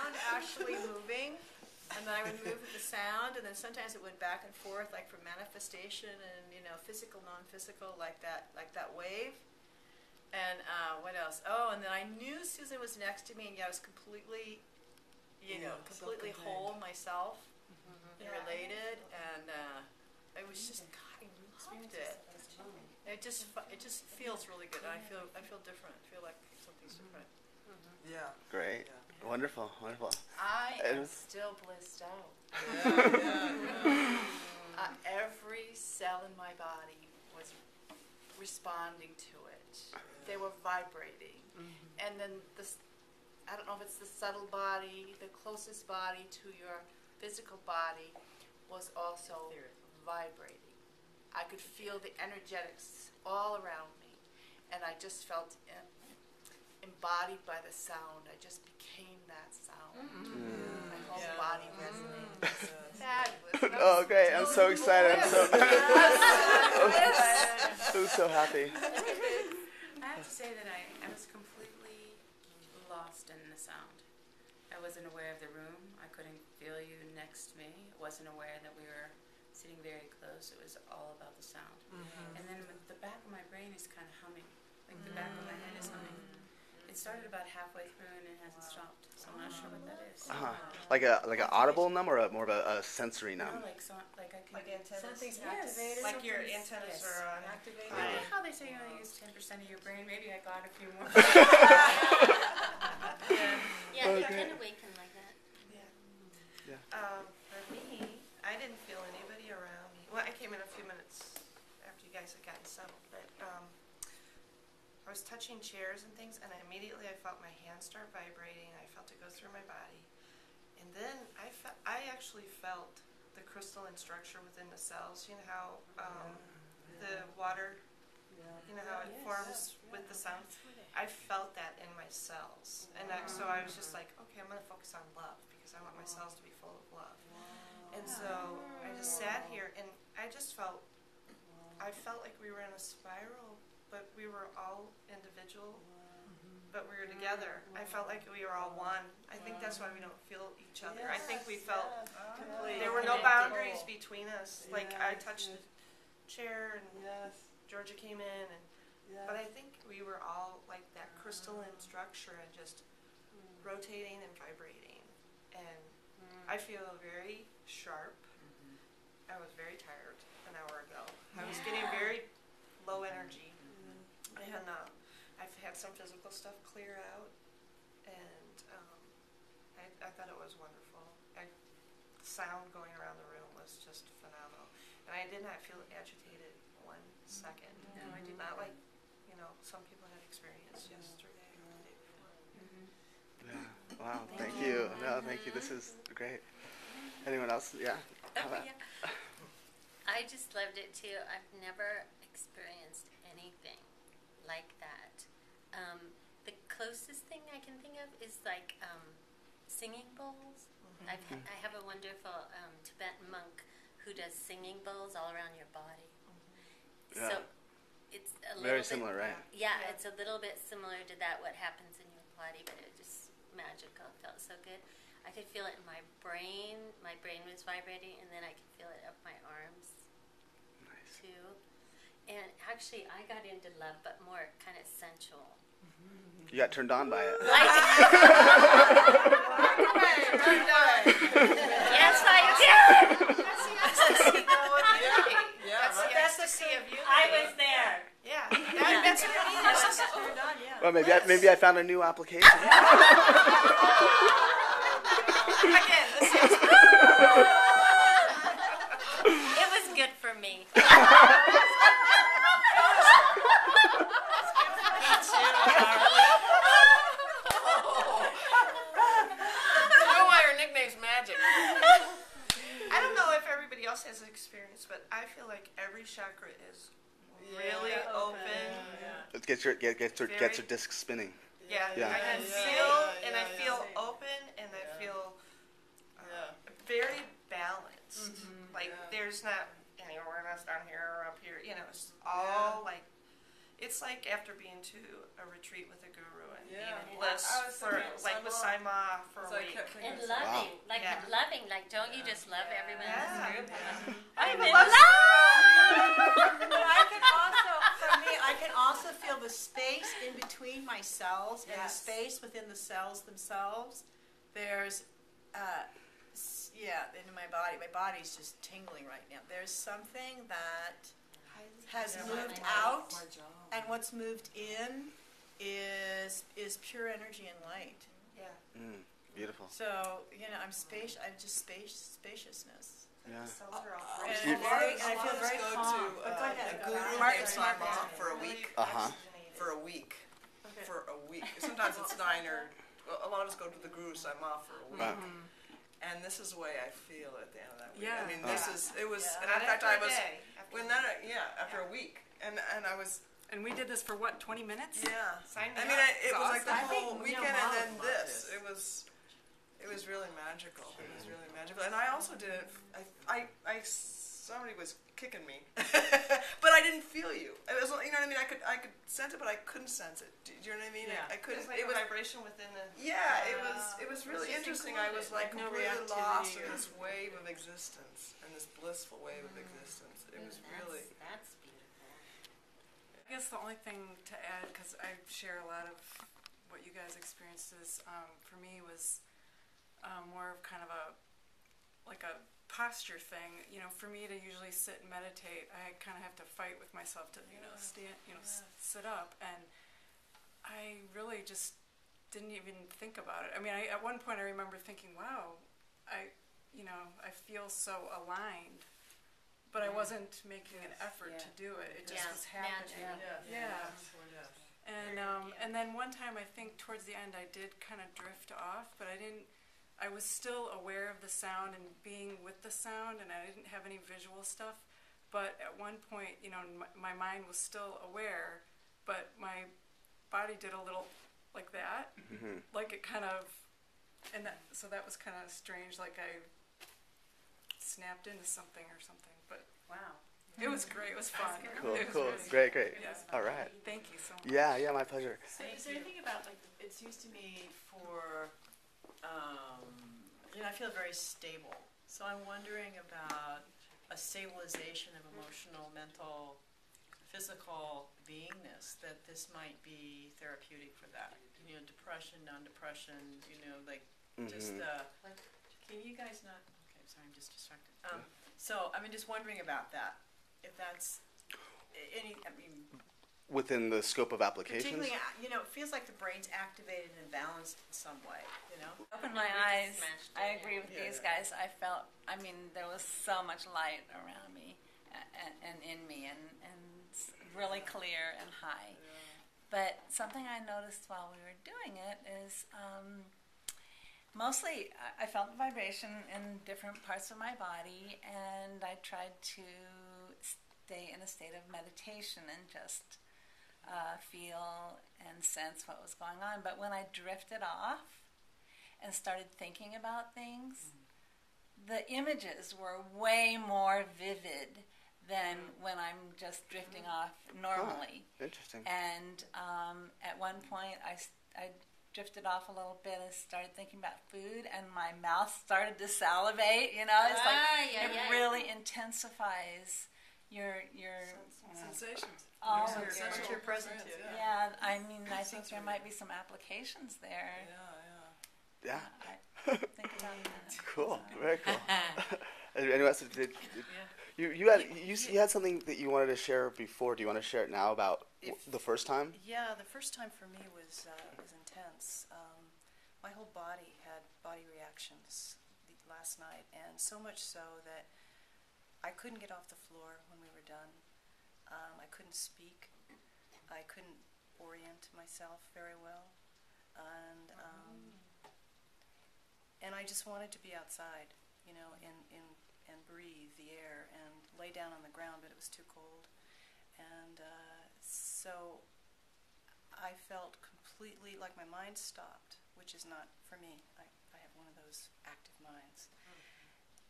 sound actually moving, and then I would move with the sound, and then sometimes it went back and forth, like for manifestation and physical, non-physical, like that wave. And what else? Oh, and then I knew Susan was next to me, and I was completely, completely whole myself, and related, and it was just, God, I loved it. It just feels really good. I feel different. I feel like something's different. Yeah. Great. Yeah. Wonderful. Wonderful. I am still blissed out. Every cell in my body was responding to it. They were vibrating. And then I don't know if it's the subtle body, the closest body to your physical body was also vibrating. I could feel the energetics all around me, and I just felt embodied by the sound. I just became that sound. My whole body resonated. Fabulous. Oh, great. I'm so excited. I'm so happy. I have to say that I was completely lost in the sound. I wasn't aware of the room. I couldn't feel you next to me. I wasn't aware that we were sitting very close. It was all about the sound. And then the back of my brain is kind of humming. Like the back of my head is humming. It started about halfway through and it hasn't stopped. So I'm not sure what that is. Like an audible numb or more of a sensory numb? No, like I can. Like antennas. Something's Yes. activated. Like your antennas are activated. I like how they say you only use 10% of your brain. Maybe I got a few more. Yeah, they can awaken like that. For me, I didn't feel anybody around me. Well, I came in a few minutes after you guys had gotten settled, but I was touching chairs and things, and immediately I felt my hands start vibrating. I felt it go through my body, and then I actually felt the crystalline structure within the cells. You know how the water, you know how it forms with the sound. I felt that in my cells, and so I was just like, okay, I'm going to focus on love because I want my cells to be full of love. And so I just sat here, and I felt like we were in a spiral, but we were all individual, but we were together. I felt like we were all one. I think that's why we don't feel each other. I think we felt there were no boundaries between us. Like I touched the chair, and Georgia came in, but I think we were all like that crystalline structure and just rotating and vibrating. And I feel very sharp. I was very tired an hour ago. I was getting very low energy. And I've had some physical stuff clear out. And I thought it was wonderful. The sound going around the room was just phenomenal. And I did not feel agitated 1 second. No, I did not, like some people had experienced yesterday or the day before. Yeah. Wow. Thank you. No, thank you. This is great. Anyone else? Yeah. I just loved it too. I've never experienced anything like that. The closest thing I can think of is like singing bowls. I have a wonderful Tibetan monk who does singing bowls all around your body. So it's a little very bit similar, right? Yeah, it's a little bit similar to that, what happens in your body, but it just magical. It felt so good. I could feel it in my brain. My brain was vibrating, and then I could feel it up my arms too. And actually, I got into love, but more kind of sensual. You got turned on by it. Yes, I did. That's the sea of you. I was there. Yeah, that's what it means. Turned on, yeah. Well, maybe I found a new application. Again, the sea. It was good for me. I don't know if everybody else has experience, but I feel like every chakra is really open. It gets your disc spinning. Yeah. I can feel open, and I feel very balanced. Like there's not anywhere else down here or up here. It's all like It's like after being to a retreat with a guru and being Yeah. in bliss I was for thinking like with Saima for a week. And loving, like Yeah. loving, like don't you just love everyone in this Yeah. group? Yeah. I'm in love love! But I can also, for me, I can also feel the space in between my cells and the Yes. space within the cells themselves. There's, in my body. My body's just tingling right now. There's something that has moved out, and what's moved in is pure energy and light. Yeah. Beautiful. So I'm spaciousness. Yeah. The cells are all And free. I feel very go calm. to But go ahead. a guru Martin, named Martin. Saima for a week. Oxygenated. For a week. Okay. For a week. Sometimes it's 9 or well, a lot of us go to the guru Saima for a week. Wow. And this is the way I feel at the end of that week. Yeah. I mean, Yeah. it was, Yeah. and in Not fact, after I a was, day, after a week. And I was, And we did this for what, 20 minutes? yeah. Sign me I mean, up. it was like the I think, whole you know, weekend and then Mom loved this. this. It was really magical. It was really magical. And I also did it, somebody was kicking me, but I didn't feel you. It was, you know what I mean? I could sense it, but I couldn't sense it. Do you know what I mean? Yeah. I couldn't. It's like It a was, vibration within the. yeah, it was really just interesting. I was like included, like no completely lost reactivity in or- this wave of existence, and this blissful wave of existence. It was really. That's beautiful. I guess the only thing to add, because I share a lot of what you guys experienced, is for me was more of kind of a posture thing. For me to usually sit and meditate, I kind of have to fight with myself to stand, sit up, and I really just didn't even think about it. I mean, at one point I remember thinking, wow, I feel so aligned. But I wasn't making an effort to do it. It just was happening. Naturally. Yeah. And then one time, I think towards the end, I did kind of drift off, but I was still aware of the sound and being with the sound, and I didn't have any visual stuff. But at one point, my mind was still aware, but my body did a little like that, like it kind of, so that was kind of strange, like I snapped into something or something. But wow, it was great. It was fun. Cool, It was cool. really Great. Yeah. All right. Thank you so much. Yeah, my pleasure. So is there anything about, like, it seems to me for, I feel very stable. So I'm wondering about a stabilization of emotional, mental, physical beingness, that this might be therapeutic for that. Depression, non-depression, just the, can you guys not, okay, sorry, I'm just distracted. So I'm just wondering about that, if that's Within the scope of applications? particularly, it feels like the brain's activated and balanced in some way, Opened my eyes. I agree with these guys. I felt, there was so much light around me and in me, and it's really clear and high. But something I noticed while we were doing it is mostly I felt the vibration in different parts of my body, and I tried to stay in a state of meditation and just feel and sense what was going on. But when I drifted off and started thinking about things, the images were way more vivid than when I'm just drifting off normally. Interesting. And at one point I drifted off a little bit and started thinking about food, and my mouth started to salivate. It's like really intensifies your Sensations. all Your of sense what your you're present to. yeah. I think there might be some applications there. Yeah. I think about that. Cool. Very cool. Anyone else? You had something that you wanted to share before. Do you want to share it now about the first time? Yeah, the first time for me was intense. My whole body had body reactions last night, and so much so that I couldn't get off the floor when we were done. I couldn't speak. I couldn't orient myself very well, and I just wanted to be outside, and breathe the air and lay down on the ground, but it was too cold, and so I felt completely like my mind stopped, which is not for me. I have one of those active minds,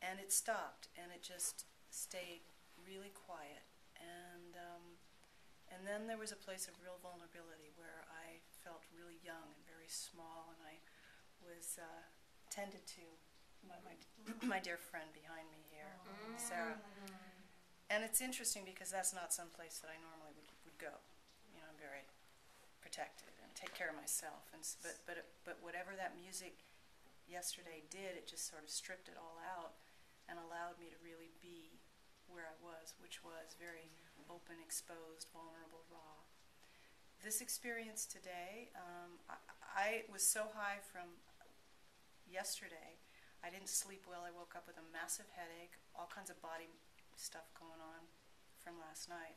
and it stopped, and it just stayed really quiet, and then then there was a place of real vulnerability where I felt really young and very small, and I was tended to by my dear friend behind me here, Sarah. And it's interesting because that's not some place that I normally would go. You know, I'm very protected and take care of myself. And but whatever that music yesterday did, it just sort of stripped it all out and allowed me to really be where I was, which was very open, exposed, vulnerable, raw. This experience today, I was so high from yesterday. I didn't sleep well. I woke up with a massive headache, all kinds of body stuff going on from last night.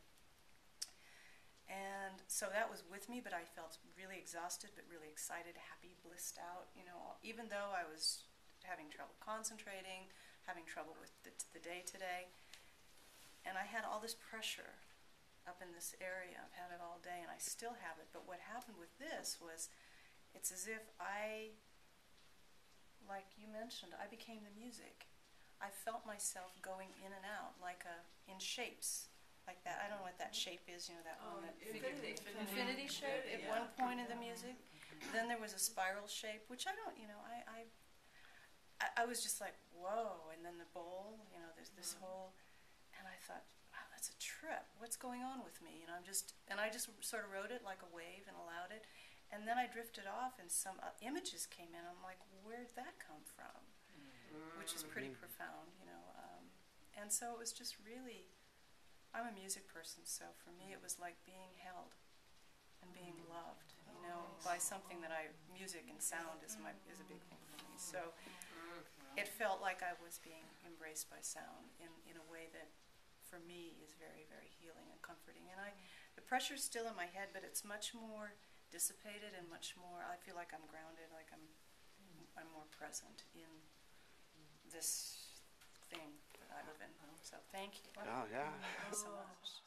And so that was with me, but I felt really exhausted, but really excited, happy, blissed out, you know, even though I was having trouble concentrating, having trouble with the day today. And I had all this pressure up in this area. I've had it all day, and I still have it. But what happened with this was, it's as if like you mentioned, I became the music. I felt myself going in and out, like in shapes, like that. I don't know what that shape is, you know, that one. That infinity shape at one point in the music. Then there was a spiral shape, which I don't, you know, I was just like, whoa. And then the bowl, you know, there's this whole, and I thought, wow, that's a trip. What's going on with me? And I just sort of rode it like a wave and allowed it. And then I drifted off, and some images came in. I'm like, where'd that come from? Which is pretty profound, you know. And so it was just really, I'm a music person, so for me it was like being held and being loved, you know, by something that music and sound is a big thing for me. So it felt like I was being embraced by sound in a way that for me is very, very healing and comforting. And the pressure's still in my head, but it's much more dissipated and much more, I feel like I'm grounded, like I'm more present in this thing that I live in. So thank you. Oh, yeah. Thank you so much.